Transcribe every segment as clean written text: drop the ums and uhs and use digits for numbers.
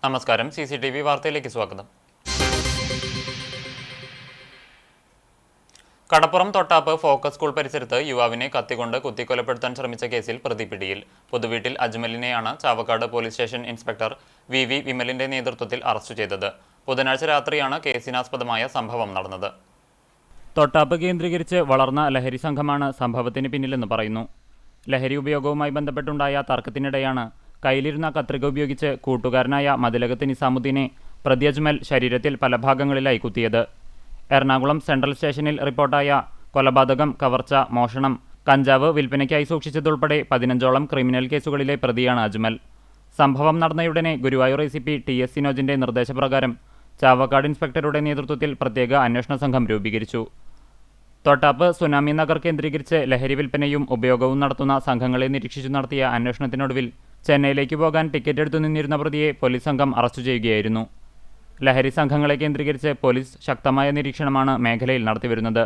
നമസ്കാരം. CCTV വാർത്തയിലേക്ക് സ്വാഗതം. കടപ്പുറം തൊട്ടാപ്പ് ഫോക്കസ് സ്കൂൾ പരിസരത്ത് യുവാവിനെ കത്തികൊണ്ട് കുത്തിക്കൊലപ്പെടുത്താൻ ശ്രമിച്ച കേസിൽ പ്രതി പിടിയിൽ. പുതുവീട്ടിൽ അജ്മലിനെയാണ് Chavakkad police station inspector VV വിമലിന്റെ നേതൃത്വത്തിൽ അറസ്റ്റ് ചെയ്തത്. ബുധനാഴ്ച രാത്രിയാണ് കേസിനാസ്പദമായ സംഭവം നടന്നത്. തൊട്ടാപ്പ് കേന്ദ്രീകരിച്ച് വളർന്ന ലഹരി സംഘമാണ് സംഭവത്തിന് പിന്നിലെന്ന് പറയുന്നു. ലഹരി ഉപയോഗവുമായി ബന്ധപ്പെട്ടുണ്ടായ തർക്കത്തിനിടെയാണ് കയ്യിലിരുന്ന കത്രിക ഉപയോഗിച്ച് കൂട്ടുകാരനായ മതിലകത്ത് നിസാമുദ്ദീനെ പ്രതി അജ്മൽ ശരീരത്തിൽ പല ഭാഗങ്ങളിലായി കുത്തിയത്. എറണാകുളം സെൻട്രൽ സ്റ്റേഷനിൽ റിപ്പോർട്ടായ കൊലപാതകം, കവർച്ച, മോഷണം, കഞ്ചാവ് വിൽപ്പനയ്ക്കായി സൂക്ഷിച്ചതുൾപ്പെടെ 15ഓളം ക്രിമിനൽ കേസുകളിലെ പ്രതിയാണ് അജ്മൽ. സംഭവം നടന്നയുടനെ ഗുരുവായൂർ ACP TS സിനോജിന്റെ നിർദ്ദേശപ്രകാരം ചാവക്കാട് ഇൻസ്പെക്ടറുടെ നേതൃത്വത്തിൽ പ്രത്യേക അന്വേഷണ സംഘം രൂപീകരിച്ചു. തൊട്ടാപ്പ് സുനാമി നഗർ കേന്ദ്രീകരിച്ച് ലഹരി വിൽപ്പനയും ഉപയോഗവും നടത്തുന്ന സംഘങ്ങളെ നിരീക്ഷിച്ചു നടത്തിയ അന്വേഷണത്തിനൊടുവിൽ ചെന്നൈയിലേക്ക് പോകാൻ ടിക്കറ്റ് എടുത്തു നിന്നിരുന്ന പ്രതിയെ പോലീസ് സംഘം അറസ്റ്റ് ചെയ്യുകയായിരുന്നു. ലഹരി സംഘങ്ങളെ കേന്ദ്രീകരിച്ച് പോലീസ് ശക്തമായ നിരീക്ഷണമാണ് മേഖലയിൽ നടത്തിവരുന്നത്.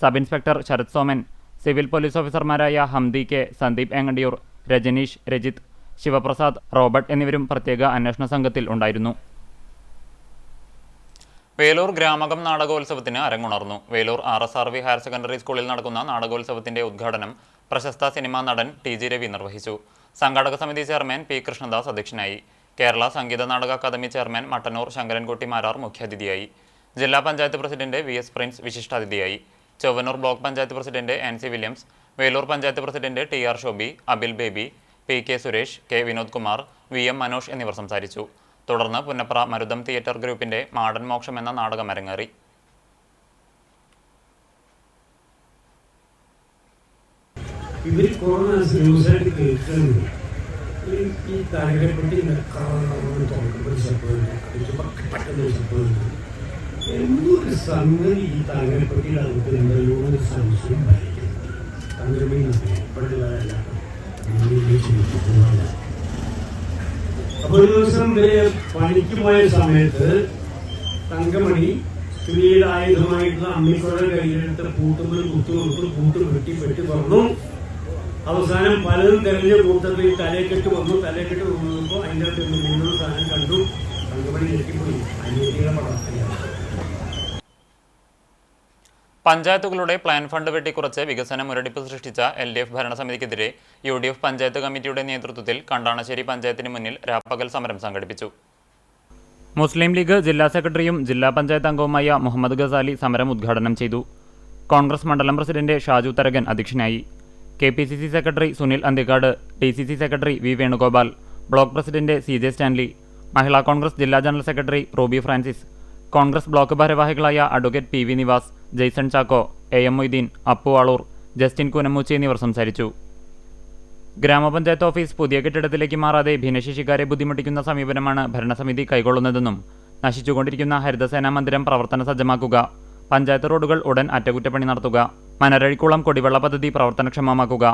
Sub inspector Sarath Soman, civil police ഓഫീസർമാരായ ഹംദി K, സന്ദീപ് ഏങ്ങണ്ടിയൂർ, രജനീഷ്, രജിത്, ശിവപ്രസാദ്, റോബർട്ട് എന്നിവരും പ്രത്യേക അന്വേഷണ സംഘത്തിൽ ഉണ്ടായിരുന്നു. വേലൂർ ഗ്രാമകം നാടകോത്സവത്തിന് അരങ്ങുണർന്നു. വേലൂർ RSRV ഹയർ സെക്കൻഡറി സ്കൂളിൽ നടക്കുന്ന നാടകോത്സവത്തിന്റെ ഉദ്ഘാടനം പ്രശസ്ത സിനിമാ നടൻ TG രവി നിർവഹിച്ചു. സംഘാടക സമിതി ചെയർമാൻ P കൃഷ്ണദാസ് അധ്യക്ഷനായി. കേരള സംഗീത നാടക അക്കാദമി ചെയർമാൻ മട്ടന്നൂർ ശങ്കരൻകുട്ടി മാരാർ മുഖ്യാതിഥിയായി. ജില്ലാ പഞ്ചായത്ത് പ്രസിഡന്റ് VS പ്രിൻസ് വിശിഷ്ടാതിഥിയായി. Chowwannur block panchayat president NC Williams, Velur panchayat president TR Shobi, Abil Baby, PK Suresh, K Vinod Kumar, VM Manoj എന്നിവർ സംസാരിച്ചു. തുടർന്ന് പുന്നപ്ര മരുതം തിയേറ്റർ ഗ്രൂപ്പിന്റെ മാടൻ മോക്ഷം എന്ന നാടകം അരങ്ങേറി. ഇവർ കൊറോണ ന്യൂസായിട്ട് കേൾക്കുന്നുണ്ട്. ഈ തലകെപ്പെട്ടി പെട്ടെന്ന് സംഭവമുണ്ട്. എന്തൊരു സംഗതി ഈ തലകെപ്പെട്ടിയിൽ അവർക്ക് എന്തോ ഒരു സംശയം ഭരിക്കുന്നു. തങ്കമണിയല്ല. അപ്പോൾ ഒരു ദിവസം ഇവര് പണിക്ക് പോയ സമയത്ത് തങ്കമണി സ്ത്രീയുടെ ആയുധമായിട്ടുള്ള അമ്മിക്കുഴ കയ്യിലെടുത്ത് പൂട്ടുമ്പോൾ കുത്തു പൂട്ട് വെട്ടി പറഞ്ഞു. അവസാനം പലരും തെരഞ്ഞ കൂട്ടത്തിൽ തലക്കെട്ട് വന്നു. തലക്കെട്ട് വന്നപ്പോൾ അതിൻ്റെ അകത്ത് മൂന്ന് സാധനം കണ്ടു. തങ്കമണി ഞെട്ടിപ്പോയി. അനിയത്തിയുടെ പടം. പഞ്ചായത്തുകളുടെ പ്ലാൻ ഫണ്ട് വെട്ടിക്കുറച്ച് വികസന മുരടിപ്പ് സൃഷ്ടിച്ച LDF ഭരണസമിതിക്കെതിരെ UDF പഞ്ചായത്ത് കമ്മിറ്റിയുടെ നേതൃത്വത്തിൽ കണ്ടാണശ്ശേരി പഞ്ചായത്തിന് മുന്നിൽ രാപ്പകൽ സമരം സംഘടിപ്പിച്ചു. മുസ്ലിം ലീഗ് ജില്ലാ സെക്രട്ടറിയും ജില്ലാ പഞ്ചായത്ത് അംഗവുമായ മുഹമ്മദ് ഗസാലി സമരം ഉദ്ഘാടനം ചെയ്തു. കോൺഗ്രസ് മണ്ഡലം പ്രസിഡന്റ് ഷാജു തരകൻ അധ്യക്ഷനായി. KPCC secretary Sunil Anthikad, DCC secretary V Venugopal, block president CJ Stanley, Mahila Congress ജില്ലാ general secretary Ruby Francis, Congress block ഭാരവാഹികളായ advocate PV Nivas, Jaison Chacko, AM Moideen, Appu Aloor, Justin Kunamoochi എന്നിവർ സംസാരിച്ചു. ഗ്രാമപഞ്ചായത്ത് ഓഫീസ് പുതിയ കെട്ടിടത്തിലേക്ക് മാറാതെ ഭിന്നശേഷിക്കാരെ ബുദ്ധിമുട്ടിക്കുന്ന സമീപനമാണ് ഭരണസമിതി കൈക്കൊള്ളുന്നതെന്നും നശിച്ചുകൊണ്ടിരിക്കുന്ന ഹരിതസേനാ മന്ദിരം പ്രവർത്തന സജ്ജമാക്കുക, പഞ്ചായത്ത് റോഡുകൾ ഉടൻ അറ്റകുറ്റപ്പണി നടത്തുക, മനരഴിക്കുളം കുടിവെള്ള പദ്ധതി പ്രവർത്തനക്ഷമമാക്കുക,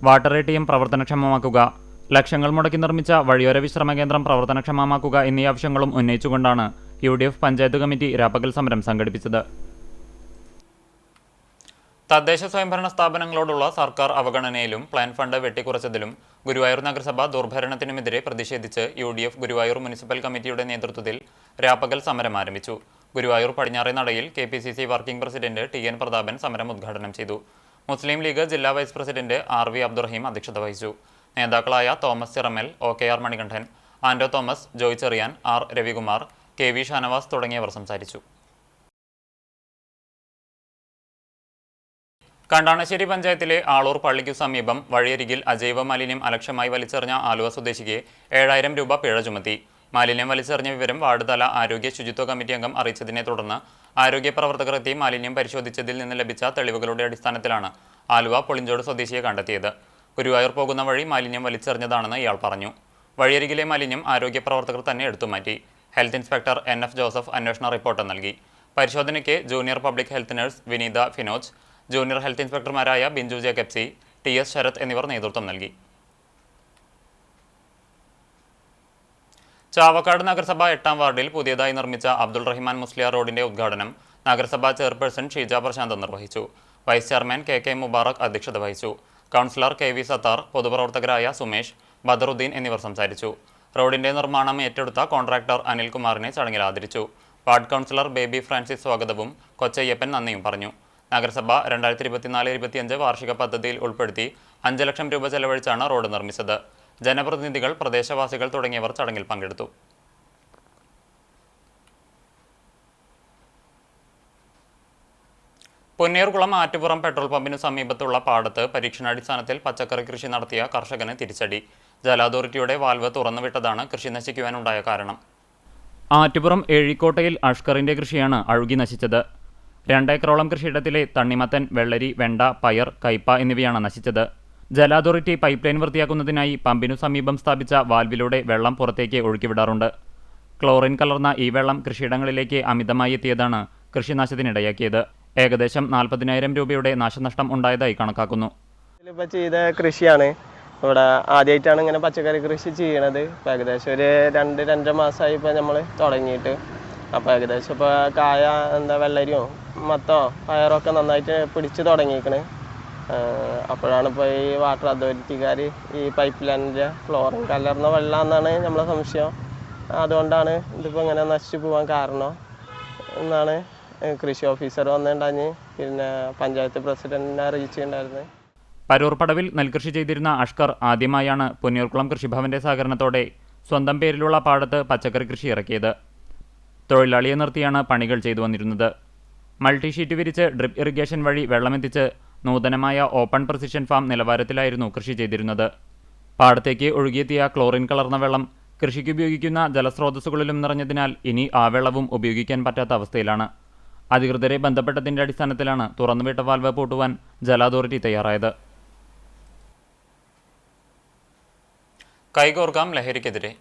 വാട്ടർ ATM പ്രവർത്തനക്ഷമമാക്കുക, ലക്ഷങ്ങൾ മുടക്കി നിർമ്മിച്ച വഴിയോര വിശ്രമ കേന്ദ്രം പ്രവർത്തനക്ഷമമാക്കുക എന്നീ ആവശ്യങ്ങളും ഉന്നയിച്ചുകൊണ്ടാണ് UDF പഞ്ചായത്ത് കമ്മിറ്റി രാപ്പകൽ സമരം സംഘടിപ്പിച്ചത്. തദ്ദേശ സ്വയംഭരണ സ്ഥാപനങ്ങളോടുള്ള സർക്കാർ അവഗണനയിലും പ്ലാൻ ഫണ്ട് വെട്ടിക്കുറച്ചതിലും ഗുരുവായൂർ നഗരസഭ ദുർഭരണത്തിനുമെതിരെ പ്രതിഷേധിച്ച് UDF ഗുരുവായൂർ മുനിസിപ്പൽ കമ്മിറ്റിയുടെ നേതൃത്വത്തിൽ രാപ്പകൽ സമരം ആരംഭിച്ചു. ഗുരുവായൂർ പടിഞ്ഞാറേ നടയിൽ KPCC working president TN Prathapan സമരം ഉദ്ഘാടനം ചെയ്തു. മുസ്ലിം ലീഗ് ജില്ലാ വൈസ് പ്രസിഡന്റ് RV അബ്ദുറഹീം അധ്യക്ഷത വഹിച്ചു. നേതാക്കളായ Thomas Chiramal, OKR Manikandan, Ando Thomas, Joy Cherian, R Ravikumar, KV Shanavas തുടങ്ങിയവർ സംസാരിച്ചു. കണ്ടാണശ്ശേരി പഞ്ചായത്തിലെ ആളൂർ പള്ളിക്കു സമീപം വഴിയരികിൽ അജൈവ മാലിന്യം അലക്ഷ്യമായി വലിച്ചെറിഞ്ഞ ആലുവ സ്വദേശിക്ക് 7000 രൂപ പിഴ ചുമത്തി. മാലിന്യം വലിച്ചെറിഞ്ഞ വിവരം വാർഡ് തല ആരോഗ്യ ശുചിത്വ കമ്മിറ്റി അംഗം അറിയിച്ചതിനെ തുടർന്ന് ആരോഗ്യ പ്രവർത്തകർ എത്തി മാലിന്യം പരിശോധിച്ചതിൽ നിന്ന് ലഭിച്ച തെളിവുകളുടെ അടിസ്ഥാനത്തിലാണ് ആലുവ പൊളിഞ്ചോട് സ്വദേശിയെ കണ്ടെത്തിയത്. ഗുരുവായൂർ പോകുന്ന വഴി മാലിന്യം വലിച്ചെറിഞ്ഞതാണെന്ന് ഇയാൾ പറഞ്ഞു. വഴിയരികിലെ മാലിന്യം ആരോഗ്യ പ്രവർത്തകർ തന്നെ എടുത്തുമാറ്റി. ഹെൽത്ത് ഇൻസ്പെക്ടർ NF ജോസഫ് അന്വേഷണ റിപ്പോർട്ട് നൽകി. പരിശോധനയ്ക്ക് junior public health nurse Vineetha Finoj, junior health ഇൻസ്പെക്ടർമാരായ Binchu Jacob C, TS Sarath എന്നിവർ നേതൃത്വം നൽകി. ചാവക്കാട് നഗരസഭ 8ാം വാർഡിൽ പുതിയതായി നിർമ്മിച്ച അബ്ദുൾ റഹിമാൻ മുസ്ലിയാർ റോഡിന്റെ ഉദ്ഘാടനം നഗരസഭാ ചെയർപേഴ്സൺ ഷീജ പ്രശാന്ത് നിർവഹിച്ചു. വൈസ് ചെയർമാൻ KK മുബാറക് അധ്യക്ഷത വഹിച്ചു. കൗൺസിലർ KV സത്താർ, പൊതുപ്രവർത്തകരായ സുമേഷ്, ബദറുദ്ദീൻ എന്നിവർ സംസാരിച്ചു. റോഡിന്റെ നിർമ്മാണം ഏറ്റെടുത്ത കോൺട്രാക്ടർ അനിൽകുമാറിനെ ചടങ്ങിൽ ആദരിച്ചു. വാർഡ് കൗൺസിലർ ബേബി ഫ്രാൻസിസ് സ്വാഗതവും കൊച്ചയ്യപ്പൻ നന്ദിയും പറഞ്ഞു. നഗരസഭ 2024-25 വാർഷിക പദ്ധതിയിൽ ഉൾപ്പെടുത്തി 5 ലക്ഷം രൂപ ചെലവഴിച്ചാണ് റോഡ് നിർമ്മിച്ചത്. ജനപ്രതിനിധികൾ, പ്രദേശവാസികൾ തുടങ്ങിയവർ ചടങ്ങിൽ പങ്കെടുത്തു. പൊന്നിയൂർകുളം ആറ്റുപുറം പെട്രോൾ പമ്പിനു സമീപത്തുള്ള പാടത്ത് പരീക്ഷണാടിസ്ഥാനത്തിൽ പച്ചക്കറി കൃഷി നടത്തിയ കർഷകന് തിരിച്ചടി. ജല അതോറിറ്റിയുടെ വാൽവ് തുറന്നുവിട്ടതാണ് കൃഷി നശിക്കുവാനുണ്ടായ കാരണം. ആറ്റുപുറം ഏഴിക്കോട്ടയിൽ അഷ്കറിന്റെ കൃഷിയാണ് അഴുകി നശിച്ചത്. 2 ഏക്കറോളം കൃഷിയിടത്തിലെ തണ്ണിമത്തൻ, വെള്ളരി, വെണ്ട, പയർ, കയ്പ എന്നിവയാണ് നശിച്ചത്. ജല അതോറിറ്റി പൈപ്പ് ലൈൻ വൃത്തിയാക്കുന്നതിനായി പമ്പിനു സമീപം സ്ഥാപിച്ച വാൽവിലൂടെ വെള്ളം പുറത്തേക്ക് ഒഴുക്കിവിടാറുണ്ട്. ക്ലോറിൻ കലർന്ന ഈ വെള്ളം കൃഷിയിടങ്ങളിലേക്ക് അമിതമായി എത്തിയതാണ് കൃഷിനാശത്തിനിടയാക്കിയത്. ഏകദേശം 40,000 രൂപയുടെ നാശനഷ്ടം ഉണ്ടായതായി കണക്കാക്കുന്നു. ഇപ്പോൾ ചെയ്ത കൃഷിയാണ്. ഇവിടെ ആദ്യമായിട്ടാണ് ഇങ്ങനെ പച്ചക്കറി കൃഷി ചെയ്യണത്. ഇപ്പോൾ ഏകദേശം ഒരു 2-2.5 മാസമായി ഇപ്പോൾ നമ്മൾ തുടങ്ങിയിട്ട്. അപ്പോൾ ഏകദേശം ഇപ്പോൾ കായ വെള്ളരിയോ മത്തോ പയറൊക്കെ നന്നായിട്ട് പിടിച്ച് തുടങ്ങിയിരിക്കണ്. അപ്പോഴാണ് ഇപ്പോൾ ഈ വാട്ടർ അതോറിറ്റിക്കാർ ഈ പൈപ്പ് ലൈനിൻ്റെ ഫ്ലോറിൻ കലർന്ന വെള്ളമെന്നാണ് നമ്മളെ സംശയം. അതുകൊണ്ടാണ് ഇതിപ്പോൾ ഇങ്ങനെ നശിച്ചു പോകാൻ കാരണം എന്നാണ് കൃഷി ഓഫീസർ വന്നിട്ടുണ്ടാഞ്ഞ് പിന്നെ പഞ്ചായത്ത് പ്രസിഡന്റിനെ അറിയിച്ചിട്ടുണ്ടായിരുന്നു. പരൂർപ്പടവിൽ നെൽകൃഷി ചെയ്തിരുന്ന അഷ്കർ ആദ്യമായാണ് പൊന്നിയൂർകുളം കൃഷിഭവന്റെ സഹകരണത്തോടെ സ്വന്തം പേരിലുള്ള പാടത്ത് പച്ചക്കറി കൃഷി ഇറക്കിയത്. തൊഴിലാളിയെ നിർത്തിയാണ് പണികൾ ചെയ്തു വന്നിരുന്നത്. മൾട്ടി ഷീറ്റ് വിരിച്ച് ഡ്രിപ്പ് ഇറിഗേഷൻ വഴി വെള്ളമെത്തിച്ച് നൂതനമായ ഓപ്പൺ പ്രിസിഷൻ ഫാം നിലവാരത്തിലായിരുന്നു കൃഷി ചെയ്തിരുന്നത്. പാടത്തേക്ക് ഒഴുകിയെത്തിയ ക്ലോറിൻ കലർന്ന വെള്ളം കൃഷിക്കുപയോഗിക്കുന്ന ജലസ്രോതസ്സുകളിലും നിറഞ്ഞതിനാൽ ഇനി ആ വെള്ളവും ഉപയോഗിക്കാൻ പറ്റാത്ത അവസ്ഥയിലാണ്. അധികൃതരെ ബന്ധപ്പെട്ടതിന്റെ അടിസ്ഥാനത്തിലാണ് തുറന്നുവിട്ട വാൽവ് പൂട്ടുവാൻ ജല അതോറിറ്റി തയ്യാറായത്. കൈകോർക്കാം ലഹരിക്കെതിരെ.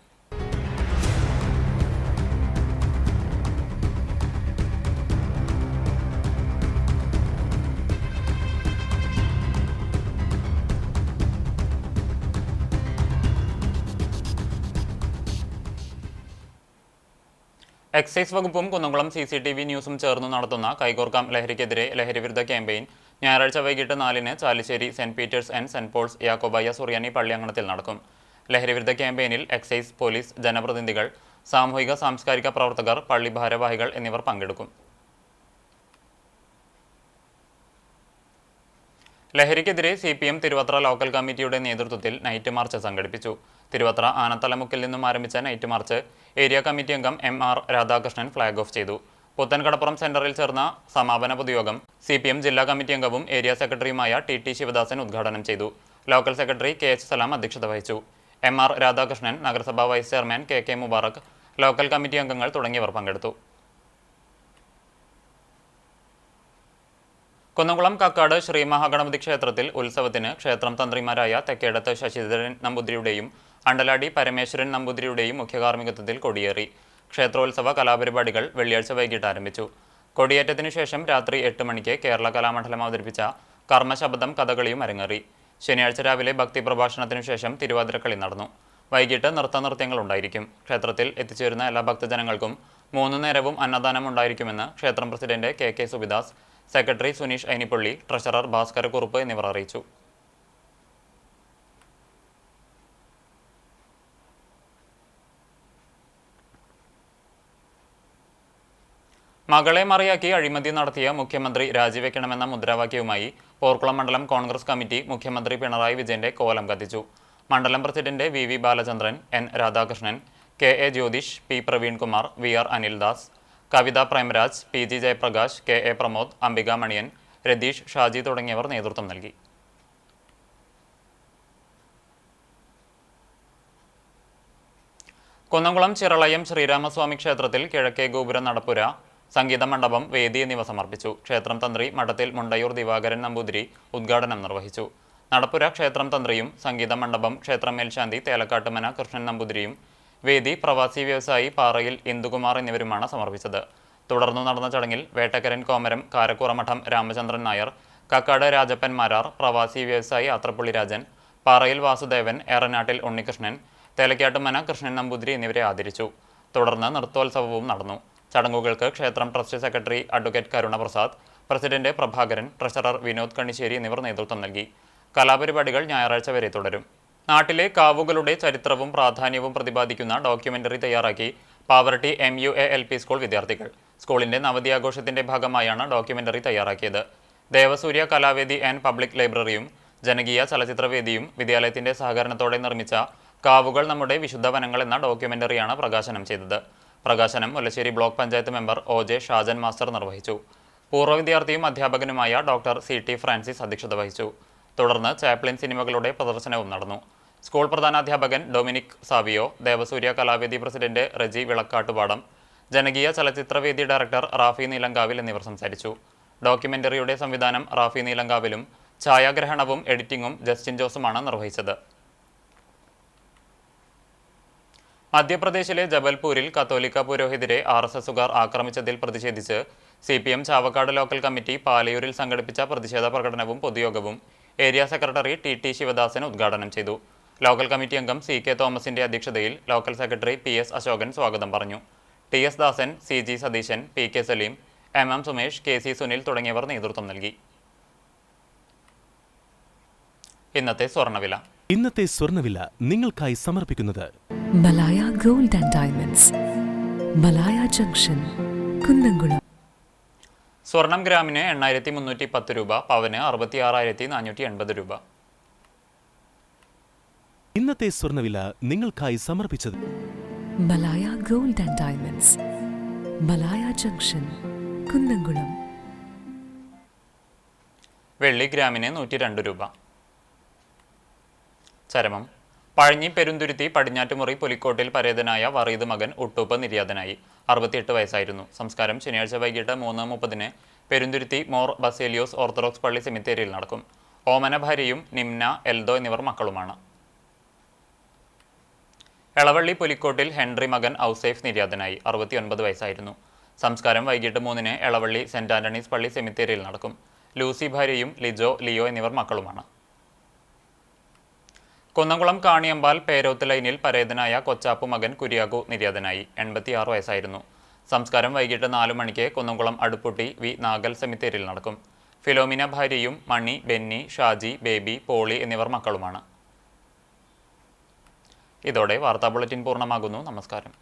എക്സൈസ് വകുപ്പും കുന്നംകുളം CCTV ന്യൂസും ചേർന്ന് നടത്തുന്ന കൈകോർക്കാം ലഹരിക്കെതിരെ ലഹരിവിരുദ്ധ ക്യാമ്പയിൻ ഞായറാഴ്ച വൈകിട്ട് 4-ന് Chalissery Saint Peter's and Saint Paul's Yakobaya Suriyani പള്ളിയങ്കണത്തിൽ നടക്കും. ലഹരിവിരുദ്ധ ക്യാമ്പയിനിൽ എക്സൈസ്, പോലീസ്, ജനപ്രതിനിധികൾ, സാമൂഹിക സാംസ്കാരിക പ്രവർത്തകർ, പള്ളി ഭാരവാഹികൾ എന്നിവർ പങ്കെടുക്കും. ലഹരിക്കെതിരെ CPM തിരുവത്ര ലോക്കൽ കമ്മിറ്റിയുടെ നേതൃത്വത്തിൽ നൈറ്റ് മാർച്ച് സംഘടിപ്പിച്ചു. തിരുവത്ര ആനത്തലമുക്കിൽ നിന്നും ആരംഭിച്ച നൈറ്റ് മാർച്ച് ഏരിയ കമ്മിറ്റി അംഗം MR രാധാകൃഷ്ണൻ ഫ്ളാഗ് ഓഫ് ചെയ്തു. പുത്തൻകടപ്പുറം സെന്ററിൽ ചേർന്ന സമാപന പൊതുയോഗം CPM ജില്ലാ കമ്മിറ്റി അംഗവും ഏരിയ സെക്രട്ടറിയുമായ TT ശിവദാസൻ ഉദ്ഘാടനം ചെയ്തു. ലോക്കൽ സെക്രട്ടറി KH സലാം അധ്യക്ഷത വഹിച്ചു. MR രാധാകൃഷ്ണൻ, നഗരസഭാ vice chairman KK Mubarak, local committee അംഗങ്ങൾ തുടങ്ങിയവർ പങ്കെടുത്തു. കുന്നംകുളം കക്കാട് ശ്രീ മഹാഗണപതി ക്ഷേത്രത്തിൽ ഉത്സവത്തിന് ക്ഷേത്രം തന്ത്രിമാരായ തെക്കേടത്ത് ശശിധരൻ നമ്പൂതിരിയുടെയും അണ്ടലാടി പരമേശ്വരൻ നമ്പൂതിരിയുടെയും മുഖ്യകാർമ്മികത്വത്തിൽ കൊടിയേറി. ക്ഷേത്രോത്സവ കലാപരിപാടികൾ വെള്ളിയാഴ്ച വൈകിട്ട് ആരംഭിച്ചു. കൊടിയേറ്റത്തിനു ശേഷം രാത്രി 8 മണിക്ക് കേരള കലാമണ്ഡലം അവതരിപ്പിച്ച കർമ്മശബദം കഥകളിയും അരങ്ങേറി. ശനിയാഴ്ച രാവിലെ ഭക്തി പ്രഭാഷണത്തിനു ശേഷം തിരുവാതിരക്കളി നടന്നു. വൈകിട്ട് നൃത്തനൃത്യങ്ങൾ ഉണ്ടായിരിക്കും. ക്ഷേത്രത്തിൽ എത്തിച്ചേരുന്ന എല്ലാ ഭക്തജനങ്ങൾക്കും 3 നേരവും അന്നദാനം ഉണ്ടായിരിക്കുമെന്ന് ക്ഷേത്രം president KK Subidas, secretary Suneesh Ainippally, treasurer Bhaskara Kurup എന്നിവർ അറിയിച്ചു. മകളെ മറിയാക്കി അഴിമതി നടത്തിയ മുഖ്യമന്ത്രി രാജിവെക്കണമെന്ന മുദ്രാവാക്യവുമായി പോർക്കുളം മണ്ഡലം കോൺഗ്രസ് കമ്മിറ്റി മുഖ്യമന്ത്രി പിണറായി വിജയന്റെ കോലം കത്തിച്ചു. മണ്ഡലം president VV Balachandran, N Radhakrishnan, KA Jyothish, P Praveenkumar, VR Anildas, Kavitha Premraj, PG Jayaprakash, KA Pramod, Ambika Maniyan, Ratheesh, Shaji തുടങ്ങിയവർ നേതൃത്വം നൽകി. കുന്നംകുളം ചിറളയം ശ്രീരാമസ്വാമി ക്ഷേത്രത്തിൽ കിഴക്കേ ഗോപുര നടപ്പുര, സംഗീത മണ്ഡപം, വേദി എന്നിവ സമർപ്പിച്ചു. ക്ഷേത്രം തന്ത്രി മഠത്തിൽ മുണ്ടയൂർ ദിവാകരൻ നമ്പൂതിരി ഉദ്ഘാടനം നിർവഹിച്ചു. നടപ്പുര ക്ഷേത്രം തന്ത്രിയും സംഗീത മണ്ഡപം ക്ഷേത്രം മേൽശാന്തി തേലക്കാട്ടുമന കൃഷ്ണൻ നമ്പൂതിരിയും വേദി പ്രവാസി വ്യവസായി പാറയിൽ ഇന്ദുകുമാർ എന്നിവരുമാണ് സമർപ്പിച്ചത്. തുടർന്നു നടന്ന ചടങ്ങിൽ വേട്ടക്കരൻ കോമരം കാരക്കുറമഠം രാമചന്ദ്രൻ നായർ, കക്കാട് രാജപ്പൻ മാരാർ, പ്രവാസി വ്യവസായി ആത്രപ്പള്ളി രാജൻ, പാറയിൽ വാസുദേവൻ, ഏറനാട്ടിൽ ഉണ്ണികൃഷ്ണൻ, തേലക്കാട്ടുമന കൃഷ്ണൻ നമ്പൂതിരി എന്നിവരെ ആദരിച്ചു. തുടർന്ന് നൃത്തോത്സവവും നടന്നു. ചടങ്ങുകൾക്ക് ക്ഷേത്രം trust secretary advocate Karunaprasad, president Prabhakaran, treasurer Vinod Kannissery എന്നിവർ നേതൃത്വം നൽകി. കലാപരിപാടികൾ ഞായറാഴ്ച വരെ തുടരും. നാട്ടിലെ കാവുകളുടെ ചരിത്രവും പ്രാധാന്യവും പ്രതിപാദിക്കുന്ന ഡോക്യുമെന്ററി തയ്യാറാക്കി പാവർട്ടി MUA LP സ്കൂൾ വിദ്യാർത്ഥികൾ. സ്കൂളിന്റെ നവതി ആഘോഷത്തിന്റെ ഭാഗമായാണ് ഡോക്യുമെന്ററി തയ്യാറാക്കിയത്. ദേവസൂര്യ കലാവേദി ആൻഡ് പബ്ലിക് ലൈബ്രറിയും ജനകീയ ചലച്ചിത്രവേദിയും വിദ്യാലയത്തിന്റെ സഹകരണത്തോടെ നിർമ്മിച്ച കാവുകൾ നമ്മുടെ വിശുദ്ധ വനങ്ങൾ എന്ന ഡോക്യുമെന്ററിയാണ് പ്രകാശനം ചെയ്തത്. പ്രകാശനം Mullassery block panchayat member OJ Shajan master നിർവഹിച്ചു. പൂർവ്വ വിദ്യാർത്ഥിയും അധ്യാപകനുമായ ഡോക്ടർ CT ഫ്രാൻസിസ് അധ്യക്ഷത വഹിച്ചു. തുടർന്ന് ചാപ്ലിൻ സിനിമകളുടെ പ്രദർശനവും നടന്നു. സ്കൂൾ പ്രധാനാധ്യാപകൻ Dominic Savio, Devasurya Kalavedi president Reji Vilakkattupadam, ജനകീയ ചലച്ചിത്രവേദി ഡയറക്ടർ റാഫി നീലങ്കാവിൽ എന്നിവർ സംസാരിച്ചു. ഡോക്യുമെന്ററിയുടെ സംവിധാനം റാഫി നീലങ്കാവിലും ഛായാഗ്രഹണവും എഡിറ്റിംഗും ജസ്റ്റിൻ ജോസുമാണ് നിർവഹിച്ചത്. മധ്യപ്രദേശിലെ ജബൽപൂരിൽ കത്തോലിക്ക പുരോഹിതരെ RSSുകാർ ആക്രമിച്ചതിൽ പ്രതിഷേധിച്ച് CPM ചാവക്കാട് ലോക്കൽ കമ്മിറ്റി പാലയൂരിൽ സംഘടിപ്പിച്ച പ്രതിഷേധ പ്രകടനവും പൊതുയോഗവും ഏരിയ സെക്രട്ടറി TT ശിവദാസൻ ഉദ്ഘാടനം ചെയ്തു. ലോക്കൽ കമ്മിറ്റി അംഗം CK തോമസിന്റെ അധ്യക്ഷതയിൽ ലോക്കൽ സെക്രട്ടറി PS അശോകൻ സ്വാഗതം പറഞ്ഞു. TS ദാസൻ, CG Satheesan, PK Saleem, MM Sumesh, KC Sunil തുടങ്ങിയവർ നേതൃത്വം നൽകി. ഇന്നത്തെ സ്വർണ്ണവില നിങ്ങൾക്കായി സമർപ്പിക്കുന്നത് Malaya gold and diamonds, Malaya junction, Kunnamkulam. സ്വർണം ഗ്രാമിന് 8,310 രൂപ, പവന് 66,480 രൂപ. ഇന്നത്തെ സ്വർണ്ണവില നിങ്ങൾക്കായി സമർപ്പിച്ചത് Malaya gold and diamonds, Malaya junction, Kunnamkulam. വെള്ളി ഗ്രാമിന് 102 രൂപ. ചരമം: പഴഞ്ഞി പെരുന്തുരുത്തി പടിഞ്ഞാറ്റുമുറി പുലിക്കോട്ടിൽ പരേതനായ വറീദ് മകൻ ഉട്ടൂപ്പ് നിര്യാതനായി. 68 വയസ്സായിരുന്നു. സംസ്കാരം ശനിയാഴ്ച വൈകിട്ട് 3:30 പെരുന്തുരുത്തി മോർ ബസേലിയോസ് ഓർത്തഡോക്സ് പള്ളി സെമിത്തേരിയിൽ നടക്കും. ഓമന ഭാര്യയും നിംന, എൽദോ എന്നിവർ മക്കളുമാണ്. എളവള്ളി പുലിക്കോട്ടിൽ ഹെൻറി മകൻ ഔസേഫ് നിര്യാതനായി. 69 വയസ്സായിരുന്നു. സംസ്കാരം വൈകിട്ട് 3 എളവള്ളി സെന്റ് ആന്റണീസ് പള്ളി സെമിത്തേരിയിൽ നടക്കും. ലൂസി ഭാര്യയും ലിജോ, ലിയോ എന്നിവർ മക്കളുമാണ്. കുന്നംകുളം കാണിയമ്പാൽ പേരോത്ത് ലൈനിൽ പരേതനായ കൊച്ചാപ്പു മകൻ കുര്യാക്കു നിര്യാതനായി. 86 വയസ്സായിരുന്നു. സംസ്കാരം വൈകിട്ട് 4 മണിക്ക് കുന്നംകുളം അടുപ്പുട്ടി വി നാഗൽ സെമിത്തേരിയിൽ നടക്കും. ഫിലോമിന ഭാര്യയും മണി, ബെന്നി, ഷാജി, ബേബി, പോളി എന്നിവർ മക്കളുമാണ്. ഇതോടെ വാർത്താ ബുള്ളറ്റിൻ പൂർണ്ണമാകുന്നു. നമസ്കാരം.